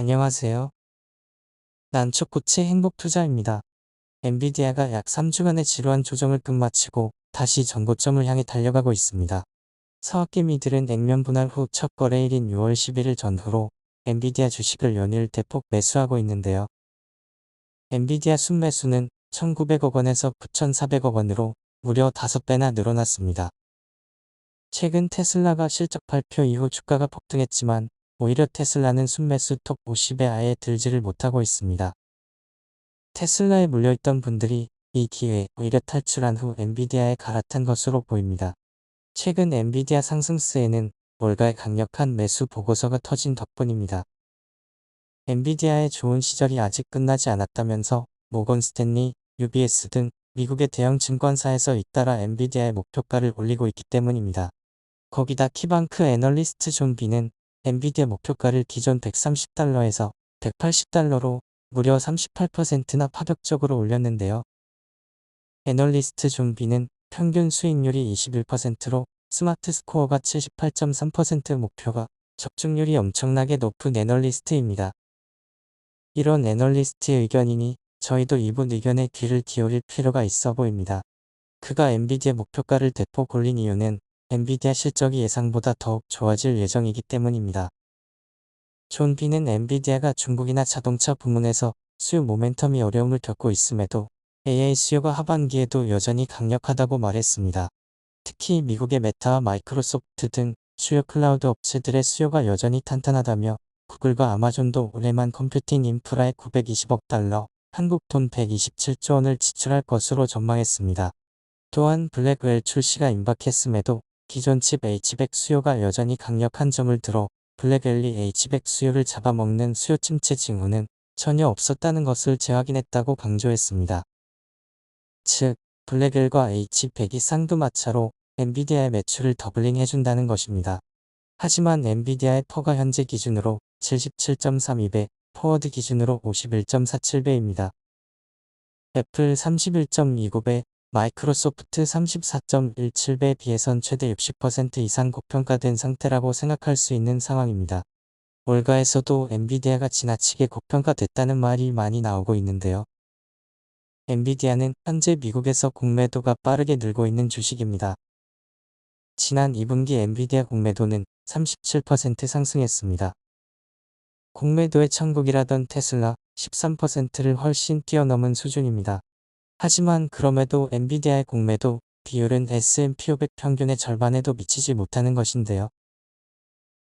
안녕하세요. 난초코치 행복투자입니다. 엔비디아가 약 3주간의 지루한 조정을 끝마치고 다시 전고점을 향해 달려가고 있습니다. 서학개미들은 액면 분할 후 첫 거래일인 6월 11일 전후로 엔비디아 주식을 연일 대폭 매수하고 있는데요. 엔비디아 순매수는 1,900억 원에서 9,400억 원으로 무려 5배나 늘어났습니다. 최근 테슬라가 실적 발표 이후 주가가 폭등했지만 오히려 테슬라는 순매수 톱 50에 아예 들지를 못하고 있습니다. 테슬라에 물려있던 분들이 이 기회에 오히려 탈출한 후 엔비디아에 갈아탄 것으로 보입니다. 최근 엔비디아 상승세에는 월가의 강력한 매수 보고서가 터진 덕분입니다. 엔비디아의 좋은 시절이 아직 끝나지 않았다면서 모건 스탠리, UBS 등 미국의 대형 증권사에서 잇따라 엔비디아의 목표가를 올리고 있기 때문입니다. 거기다 키방크 애널리스트 존 비는 엔비디아 목표가를 기존 130달러에서 180달러로 무려 38%나 파격적으로 올렸는데요. 애널리스트 존 비는 평균 수익률이 21%로 스마트 스코어가 78.3% 목표가 적중률이 엄청나게 높은 애널리스트입니다. 이런 애널리스트의 의견이니 저희도 이분 의견에 귀를 기울일 필요가 있어 보입니다. 그가 엔비디아 목표가를 대폭 올린 이유는 엔비디아 실적이 예상보다 더욱 좋아질 예정이기 때문입니다. 존 비는 엔비디아가 중국이나 자동차 부문에서 수요 모멘텀이 어려움을 겪고 있음에도 AI 수요가 하반기에도 여전히 강력하다고 말했습니다. 특히 미국의 메타와 마이크로소프트 등 주요 클라우드 업체들의 수요가 여전히 탄탄하다며 구글과 아마존도 올해만 컴퓨팅 인프라에 920억 달러, 한국 돈 127조 원을 지출할 것으로 전망했습니다. 또한 블랙웰 출시가 임박했음에도 기존 칩 H백 수요가 여전히 강력한 점을 들어 블랙웰리 H백 수요를 잡아먹는 수요 침체 징후는 전혀 없었다는 것을 재확인했다고 강조했습니다. 즉, 블랙웰과 H백이 쌍두마차로 엔비디아의 매출을 더블링 해준다는 것입니다. 하지만 엔비디아의 퍼가 현재 기준으로 77.32배, 포워드 기준으로 51.47배입니다. 애플 31.29배, 마이크로소프트 34.17배에 비해선 최대 60% 이상 고평가된 상태라고 생각할 수 있는 상황입니다. 월가에서도 엔비디아가 지나치게 고평가됐다는 말이 많이 나오고 있는데요. 엔비디아는 현재 미국에서 공매도가 빠르게 늘고 있는 주식입니다. 지난 2분기 엔비디아 공매도는 37% 상승했습니다. 공매도의 천국이라던 테슬라 13%를 훨씬 뛰어넘은 수준입니다. 하지만 그럼에도 엔비디아의 공매도 비율은 S&P 500 평균의 절반에도 미치지 못하는 것인데요.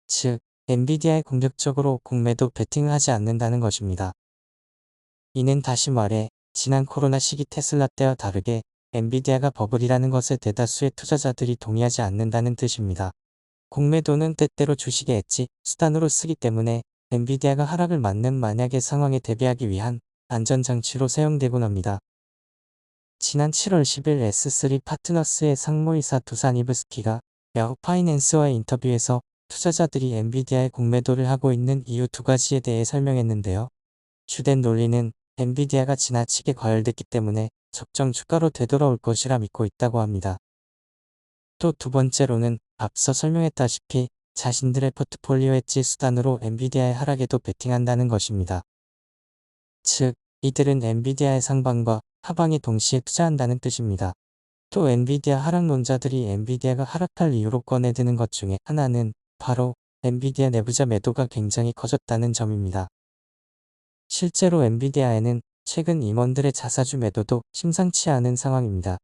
즉, 엔비디아에 공격적으로 공매도 베팅을 하지 않는다는 것입니다. 이는 다시 말해 지난 코로나 시기 테슬라 때와 다르게 엔비디아가 버블이라는 것에 대다수의 투자자들이 동의하지 않는다는 뜻입니다. 공매도는 때때로 주식의 엣지, 수단으로 쓰기 때문에 엔비디아가 하락을 맞는 만약의 상황에 대비하기 위한 안전장치로 사용되곤 합니다. 지난 7월 10일 S3 파트너스의 상무이사 두산 이브스키가 야후 파이낸스와의 인터뷰에서 투자자들이 엔비디아의 공매도를 하고 있는 이유 두 가지에 대해 설명했는데요. 주된 논리는 엔비디아가 지나치게 과열됐기 때문에 적정 주가로 되돌아올 것이라 믿고 있다고 합니다. 또 두 번째로는 앞서 설명했다시피 자신들의 포트폴리오 엣지 수단으로 엔비디아의 하락에도 베팅한다는 것입니다. 즉, 이들은 엔비디아의 상방과 하방에 동시에 투자한다는 뜻입니다. 또 엔비디아 하락론자들이 엔비디아가 하락할 이유로 꺼내드는 것 중에 하나는 바로 엔비디아 내부자 매도가 굉장히 커졌다는 점입니다. 실제로 엔비디아에는 최근 임원들의 자사주 매도도 심상치 않은 상황입니다.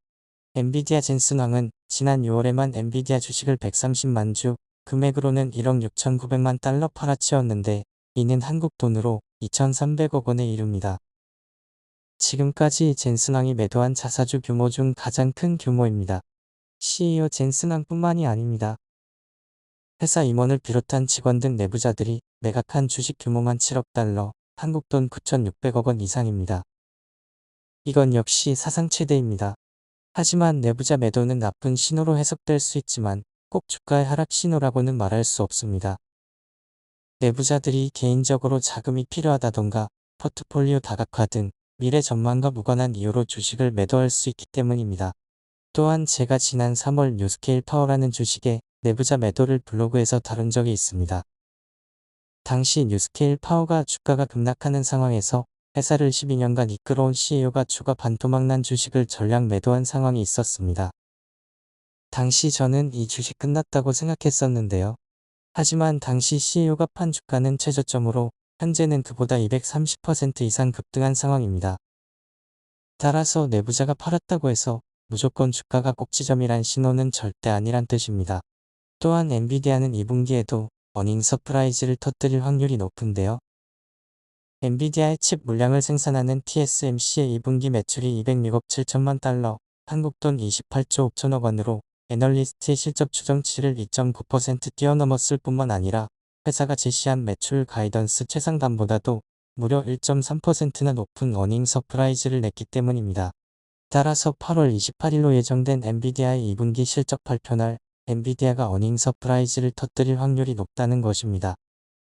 엔비디아 젠슨왕은 지난 6월에만 엔비디아 주식을 130만 주, 금액으로는 1억 6,900만 달러 팔아치웠는데 이는 한국 돈으로 2,300억 원에 이릅니다. 지금까지 젠슨왕이 매도한 자사주 규모 중 가장 큰 규모입니다. CEO 젠슨왕뿐만이 아닙니다. 회사 임원을 비롯한 직원 등 내부자들이 매각한 주식 규모만 7억 달러, 한국 돈 9,600억 원 이상입니다. 이건 역시 사상 최대입니다. 하지만 내부자 매도는 나쁜 신호로 해석될 수 있지만 꼭 주가의 하락 신호라고는 말할 수 없습니다. 내부자들이 개인적으로 자금이 필요하다던가 포트폴리오 다각화 등 미래 전망과 무관한 이유로 주식을 매도할 수 있기 때문입니다. 또한 제가 지난 3월 뉴스케일 파워라는 주식에 내부자 매도를 블로그에서 다룬 적이 있습니다. 당시 뉴스케일 파워가 주가가 급락하는 상황에서 회사를 12년간 이끌어온 CEO가 추가 반토막난 주식을 전량 매도한 상황이 있었습니다. 당시 저는 이 주식 끝났다고 생각했었는데요. 하지만 당시 CEO가 판 주가는 최저점으로 현재는 그보다 230% 이상 급등한 상황입니다. 따라서 내부자가 팔았다고 해서 무조건 주가가 꼭지점이란 신호는 절대 아니란 뜻입니다. 또한 엔비디아는 2분기에도 어닝 서프라이즈를 터뜨릴 확률이 높은데요. 엔비디아의 칩 물량을 생산하는 TSMC의 2분기 매출이 206억 7천만 달러, 한국돈 28조 5천억 원으로 애널리스트의 실적 추정치를 2.9% 뛰어넘었을 뿐만 아니라 회사가 제시한 매출 가이던스 최상단보다도 무려 1.3%나 높은 어닝 서프라이즈를 냈기 때문입니다. 따라서 8월 28일로 예정된 엔비디아의 2분기 실적 발표날 엔비디아가 어닝 서프라이즈를 터뜨릴 확률이 높다는 것입니다.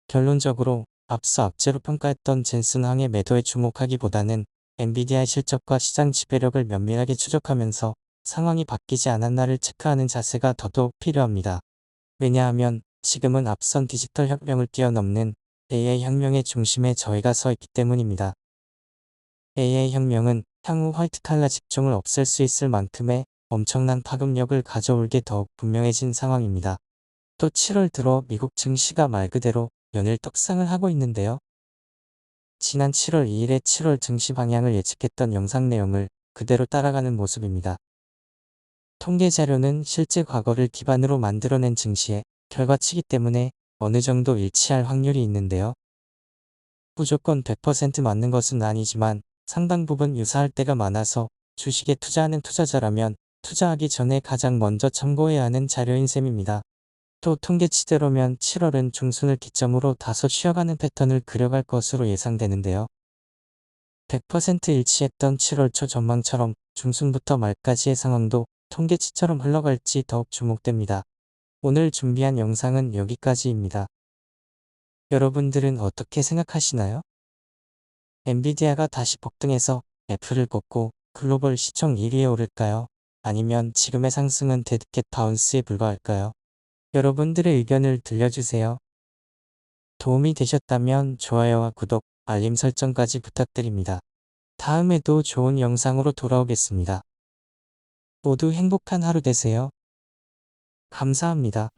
결론적으로 앞서 악재로 평가했던 젠슨 황의 매도에 주목하기보다는 엔비디아의 실적과 시장 지배력을 면밀하게 추적하면서 상황이 바뀌지 않았나를 체크하는 자세가 더더욱 필요합니다. 왜냐하면 지금은 앞선 디지털 혁명을 뛰어넘는 AI 혁명의 중심에 저희가 서 있기 때문입니다. AI 혁명은 향후 화이트칼라 직종을 없앨 수 있을 만큼의 엄청난 파급력을 가져올 게 더욱 분명해진 상황입니다. 또 7월 들어 미국 증시가 말 그대로 연일 떡상을 하고 있는데요. 지난 7월 2일에 7월 증시 방향을 예측했던 영상 내용을 그대로 따라가는 모습입니다. 통계 자료는 실제 과거를 기반으로 만들어낸 증시의 결과치이기 때문에 어느 정도 일치할 확률이 있는데요. 무조건 100% 맞는 것은 아니지만 상당 부분 유사할 때가 많아서 주식에 투자하는 투자자라면 투자하기 전에 가장 먼저 참고해야 하는 자료인 셈입니다. 또 통계치대로면 7월은 중순을 기점으로 다소 쉬어가는 패턴을 그려갈 것으로 예상되는데요. 100% 일치했던 7월 초 전망처럼 중순부터 말까지의 상황도 통계치처럼 흘러갈지 더욱 주목됩니다. 오늘 준비한 영상은 여기까지입니다. 여러분들은 어떻게 생각하시나요? 엔비디아가 다시 폭등해서 애플을 꺾고 글로벌 시총 1위에 오를까요? 아니면 지금의 상승은 데드캣 바운스에 불과할까요? 여러분들의 의견을 들려주세요. 도움이 되셨다면 좋아요와 구독, 알림 설정까지 부탁드립니다. 다음에도 좋은 영상으로 돌아오겠습니다. 모두 행복한 하루 되세요. 감사합니다.